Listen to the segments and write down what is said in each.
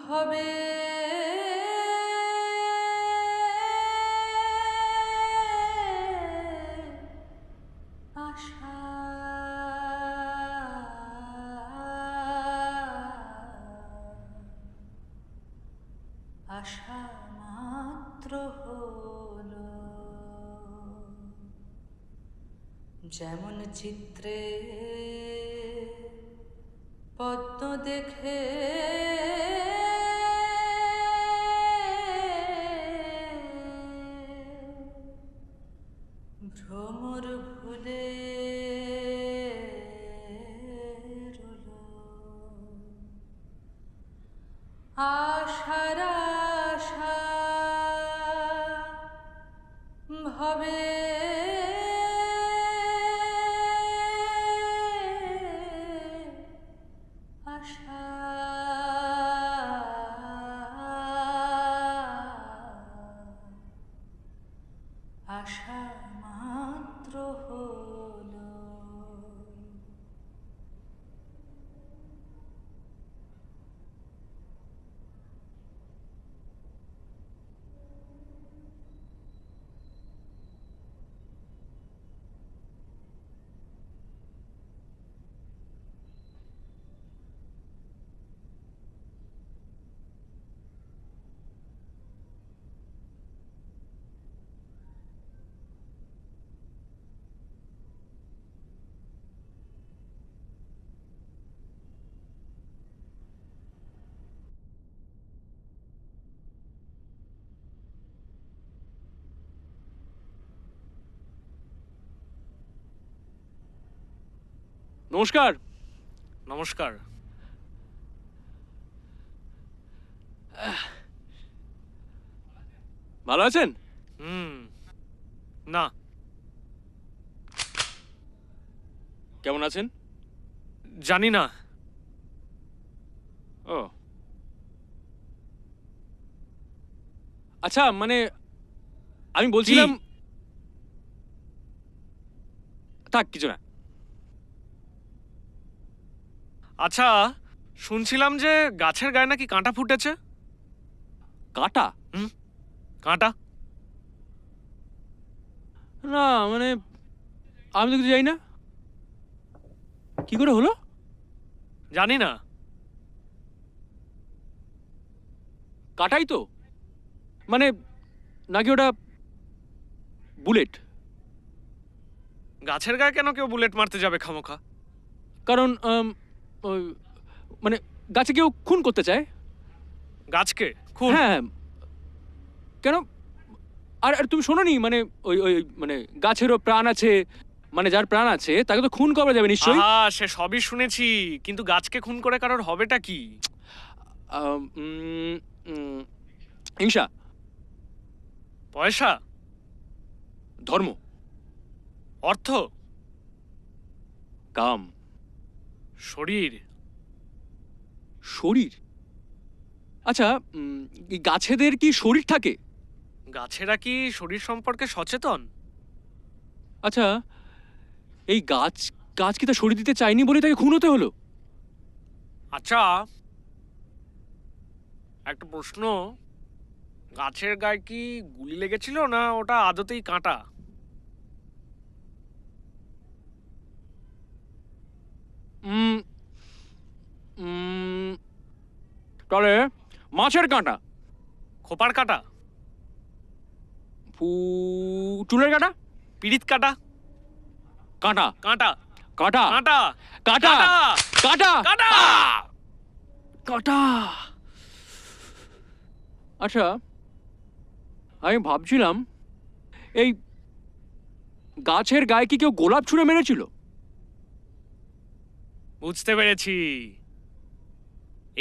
ভবে আশা আশা মাত্র হলো যেমন চিত্রে পদ্ম দেখে ভ্রমর ভুলে রলো আশার আশা ভবে আশা আশা মাত্র হলো নমস্কার। নমস্কার। ভালো আছেন? না। কেমন আছেন? জানি না। ও আচ্ছা, মানে আমি বলছিলাম থাক, কিছু না। আচ্ছা, শুনছিলাম যে গাছের গায়ে নাকি কাঁটা ফুটেছে। কাটা? কাঁটা? না মানে আমি তো কিছু জানি না, কি করে হলো জানি না। কাটাই তো, মানে নাকি ওটা বুলেট? গাছের গায়ে কেন কেউ বুলেট মারতে যাবে খামোখা? কারণ মানে গাছে কেউ খুন করতে চায়। গাছকে খুন? হ্যাঁ, কেন? আর আর তুমি শোনোনি, মানে ওই ওই মানে গাছেরও প্রাণ আছে, মানে যার প্রাণ আছে তাকে তো খুন করা যাবে নিশ্চয়ই। সে সবই শুনেছি, কিন্তু গাছকে খুন করে কারোর হবেটা কি? হিংসা, পয়সা, ধর্ম, অর্থ, কাম, শরীর। শরীর? আচ্ছা, এই গাছেদের কি শরীর থাকে? গাছেরা কি শরীর সম্পর্কে সচেতন? আচ্ছা, এই গাছ গাছ কি তার শরীর দিতে চায়নি বলে তাকে খুন হতে হলো? আচ্ছা, একটা প্রশ্ন, গাছের গায়ে কি গুলি লেগেছিল না ওটা আদতেই কাঁটা? উম, উম, তাহলে মাছের কাঁটা, খোপার কাঁটা, চুলের কাঁটা, পিড়িত কাঁটা, কাঁটা, কাঁটা, কাঁটা, কাঁটা, কাঁটা, কাঁটা, কাঁটা। কাঁটা। আচ্ছা, আমি ভাবছিলাম এই গাছের গায়ে কি কেউ গোলাপ ছুঁড়ে মেরেছিল? বুঝতে পেরেছি,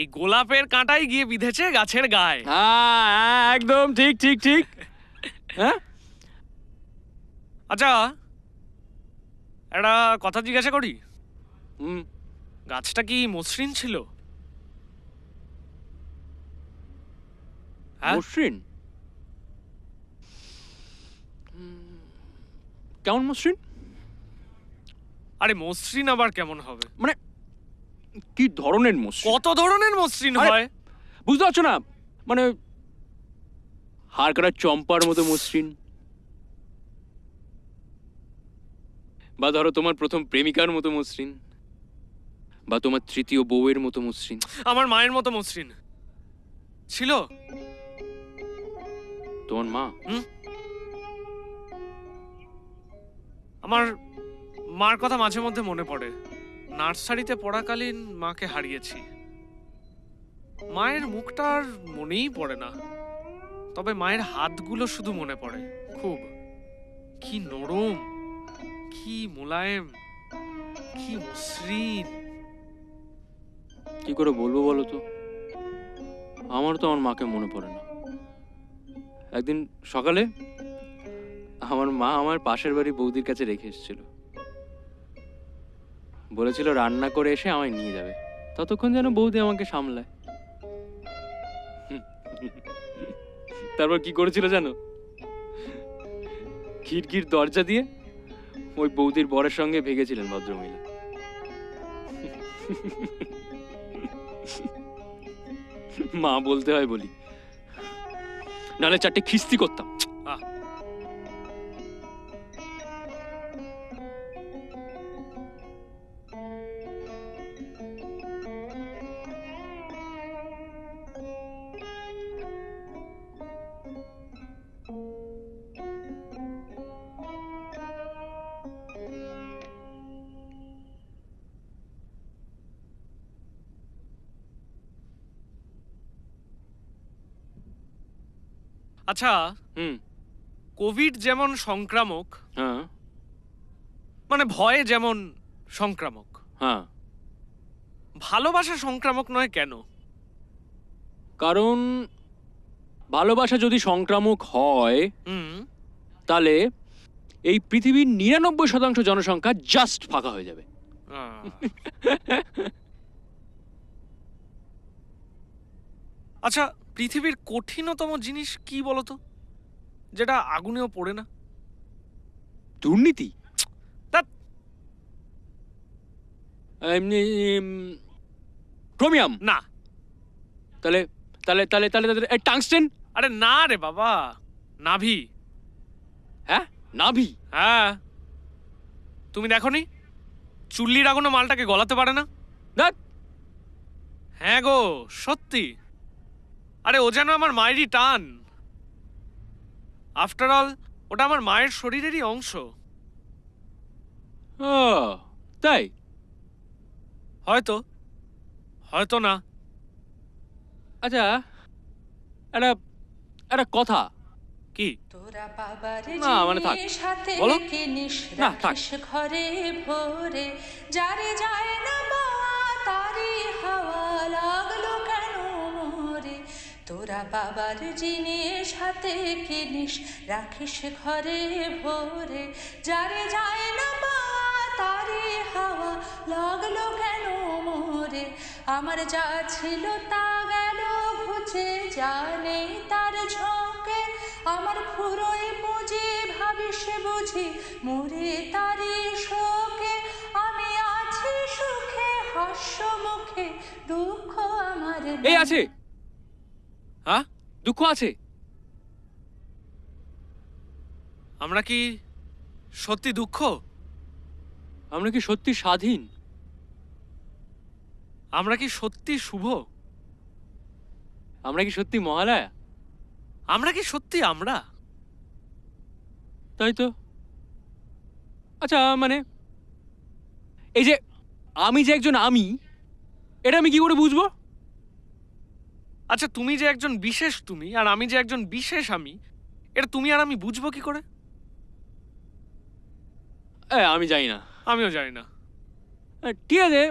এই গোলাপের কাঁটাই গিয়ে বিঁধেছে গাছের গায়ে। হ্যাঁ, একদম ঠিক ঠিক ঠিক। হ্যাঁ, আচ্ছা, একটা কথা জিজ্ঞাসা করি, হুম, গাছটা কি মসৃণ ছিল? হ্যাঁ? মসৃণ? কেমন মসৃণ? আরে মসৃণ আবার কেমন হবে? মানে কি ধরনের মসৃণ? কত ধরনের মসৃণ আরে, হয়? বুঝতে পারছো না, মানে হাড় কাটার চম্পার মতো মসৃণ, বা ধরো তোমার প্রথম প্রেমিকার মতো মসৃণ, বা তোমার তৃতীয় বউয়ের মতো মসৃণ। আমার মায়ের মতো মসৃণ ছিল। তোমার মা? আমার মার কথা মাঝে মধ্যে মনে পড়ে। নার্সারিতে পড়াকালীন মাকে হারিয়েছি। মায়ের মুখটা আর মনেই পড়ে না, তবে মায়ের হাতগুলো শুধু মনে পড়ে খুব। কি নরম, কি মোলায়েম, কি মসৃণ। কি করে বলবো বলো তো, আমার তো আমার মাকে মনে পড়ে না। একদিন সকালে আমার মা আমার পাশের বাড়ি বৌদির কাছে রেখে এসেছিল, বলেছিল রান্না করে এসে আমায় নিয়ে যাবে। ততক্ষণ যেন বৌদি আমাকে সামলায়। তারপর কি করেছিল জানো? খিড়কির দরজা দিয়ে ওই বৌদির বরের সঙ্গে ভেগেছিলেন ভদ্রমহিলা। মা বলতে হয় বলি, নাহলে চারটে খিস্তি করতাম। আহ, আচ্ছা, হুম। কোভিড যেমন সংক্রামক, হ্যাঁ মানে ভয় যেমন সংক্রামক, হ্যাঁ। ভালোবাসা সংক্রামক নয় কেন? কারণ ভালোবাসা যদি সংক্রামক হয়, হুম। তাহলে এই পৃথিবীর ৯৯% জনসংখ্যা জাস্ট ফাঁকা হয়ে যাবে। আহ। আচ্ছা, পৃথিবীর কঠিনতম জিনিস কি বলতো, যেটা আগুনেও পড়ে না? দুর্নীতি। ধ্যাৎ। এমনি ক্রোমিয়াম। না। তাহলে তাহলে তাহলে তাহলে টাংস্টেন। আরে না রে বাবা, নাভি। হ্যাঁ, নাভি। হ্যাঁ, তুমি দেখোনি চুল্লির আগুনে মালটাকে গলাতে পারে না? ধ্যাৎ। হ্যাঁ গো, সত্যি। আরে ও যেন আমার মায়েরই টান। আফটার অল ওটা আমার মায়ের শরীরেরই অংশ। ও তাই? হয়তো, হয়তো না। আচ্ছা, একটা একটা কথা। কি? তোরা বাবার না, মানে থাক। জিনিস হাতে বলো। কিনিস না, থাক। রাখিস ঘরে ভরে, যারে যায় না বাবা তারি হাওয়া লাগলো কেন মোরে। তোরা বাবার জিনিস হাতে কিনিস রাখিস ঘরে ভরে, যারে যায় না বাবা তারি হাওয়া লাগলো কেন মোরে। আমার যা ছিল তা গেল ঘুচে, জানে তার ঝোঁকে আমার ফুরোয় বুঝি ভাবিস বুঝি মরে তারি শোকে। আমি আছি সুখে হাস্য মুখে, দুঃখ আমার এই আছে, হ্যাঁ, দুঃখ আছে। আমরা কি সত্যি দুঃখ? আমরা কি সত্যি স্বাধীন? আমরা কি সত্যি শুভ? আমরা কি সত্যি মহালয়া? আমরা কি সত্যি আমরা? তাই তো। আচ্ছা, মানে এই যে আমি যে একজন আমি, এটা আমি কি করে বুঝবো? আচ্ছা, তুমি যে একজন বিশেষ তুমি আর আমি যে একজন বিশেষ আমি, এটা তুমি আর আমি বুঝবো কি করে? আমি জানি না। আমিও জানি না। ঠিক আছে,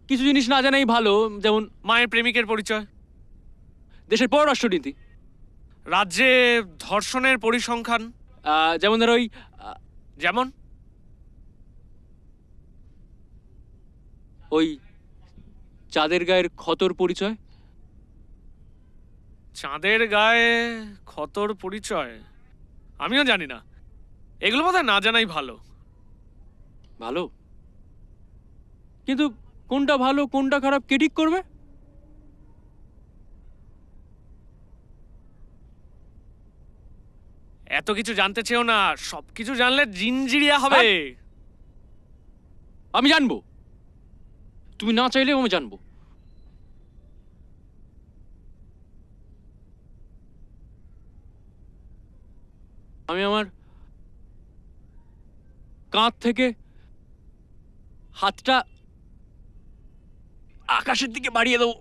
কিছু জিনিস না জানাই ভালো। যেমন মায়ের প্রেমিকের পরিচয়, দেশের পররাষ্ট্রনীতি, রাজ্যে ধর্ষণের পরিসংখ্যান, যেমন ধরো ওই যেমন ওই চাঁদের গায়ের ক্ষতর পরিচয়। চাঁদের গায়ে ক্ষতর পরিচয় আমিও জানি না। এগুলো বোধহয় না জানাই ভালো। ভালো, কিন্তু কোনটা ভালো কোনটা খারাপ কে ঠিক করবে? এত কিছু জানতে চেও না, সবকিছু জানলে জিনজিরিয়া হবে। আমি জানবো, তুমি না চাইলেও আমি জানবো। আমি আমার কাঁধ থেকে হাতটা আকাশের দিকে বাড়িয়ে দেবো।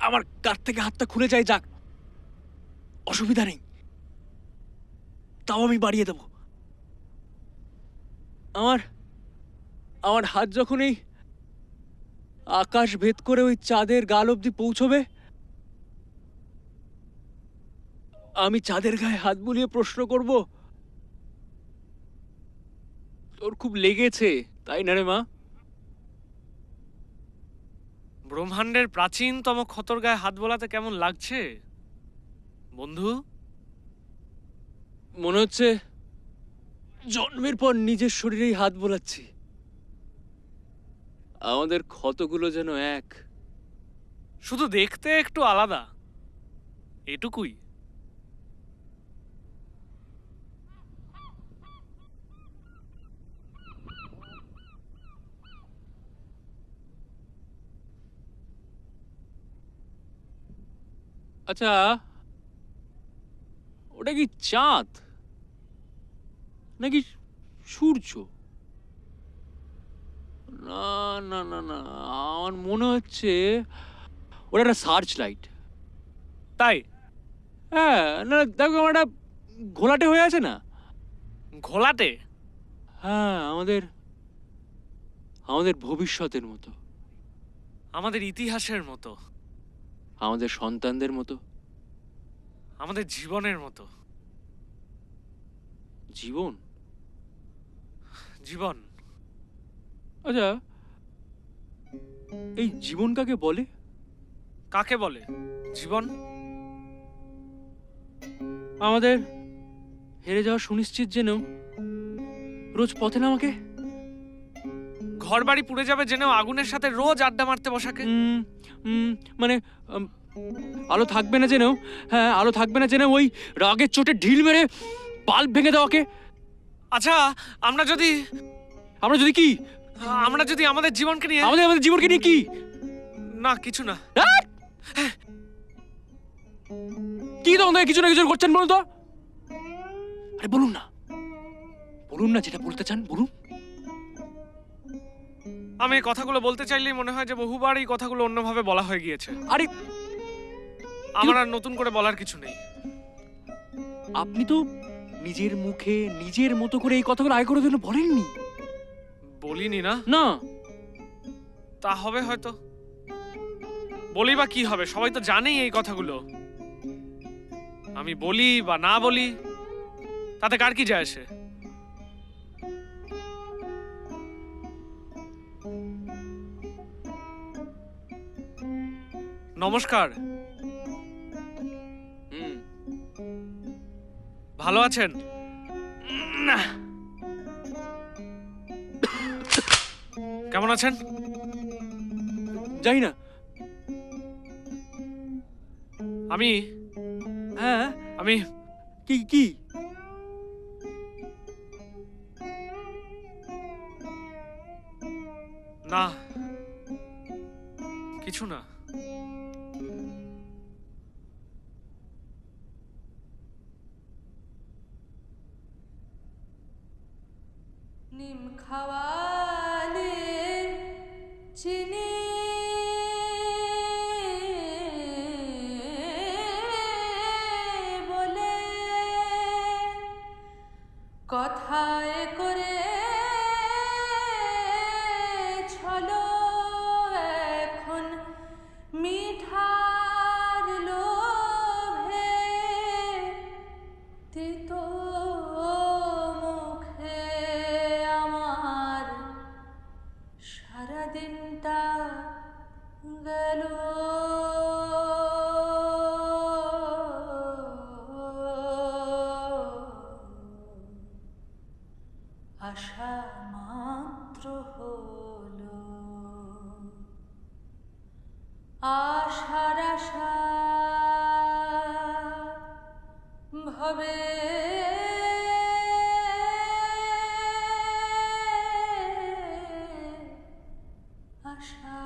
আমার কাঁধ থেকে হাতটা খুলে যায় যাক, অসুবিধা নেই, তাও আমি বাড়িয়ে দেব। আমার আমার হাত যখন এই আকাশ ভেদ করে ওই চাঁদের গাল অব্দি পৌঁছবে, আমি চাঁদের গায়ে হাত বুলিয়ে প্রশ্ন করব, তোর খুব লেগেছে তাই না রে মা? ব্রহ্মাণ্ডের প্রাচীনতম ক্ষতর গায়ে হাত বোলাতে কেমন লাগছে বন্ধু? মনে হচ্ছে জন্মের পর নিজের শরীরেই হাত বোলাচ্ছি। আমাদের ক্ষতগুলো যেন এক, শুধু দেখতে একটু আলাদা, এটুকুই। আচ্ছা ওটা কি চাঁদ নাকি সূর্য? না না না না, আমার মনে হচ্ছে ওটা একটা সার্চ লাইট। তাই? হ্যাঁ, না দেখো আমার একটা ঘোলাটে হয়ে আছে না? ঘোলাটে? হ্যাঁ, আমাদের আমাদের ভবিষ্যতের মতো, আমাদের ইতিহাসের মতো, আমাদের সন্তানদের মতো, আমাদের জীবনের মতো। জীবন? জীবন? আচ্ছা, এই জীবন কাকে বলে? কাকে বলে জীবন? আমাদের হেরে যাওয়া সুনিশ্চিত জেনেও রোজ পথে নামাকে, ঘর বাড়ি পুড়ে যাবে জেনেও আগুনের সাথে রোজ আড্ডা মারতে বসাকে, মানে আলো থাকবে না জেনেও, হ্যাঁ আলো থাকবে না জেনেও ওই রাগের চোটে ঢিল মেরে বাল্ব ভেঙে দেওয়াকে। আচ্ছা আমরা যদি কি আমাদের জীবনকে নিয়ে, আমাদের জীবনকে নিয়ে কি? না কিছু না। কি তখন থেকে কিছু না কিছু করছেন বলুন তো? আরে বলুন না যেটা বলতে চান বলুন। আমি এই কথাগুলো বলতে চাইলেই মনে হয় যে বহুবার এই কথাগুলো অন্যভাবে বলা হয়ে গিয়েছে। আরে আমার আর নতুন করে বলার কিছু নেই। আপনি তো নিজের মুখে নিজের মতো করে এই কথাগুলো আগে করে জন্য বলেননি। বলিনি না? না। তা হবে হয়তো। বলি বা কি হবে, সবাই তো জানেই এই কথাগুলো। আমি বলি বা না বলি তাতে কার কি যায় আসে? নমস্কার। ভালো আছেন? না। কেমন আছেন? জানি না। হ্যাঁ আমি কি না, কিছু না। নিম খাওয়ালে চিনি বলে কথায় করে ছলো এখন মিঠার লোভে তেতো মুখে আমার সারাদিনটা গেল। হবে আশা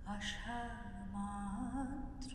আশা মাত্র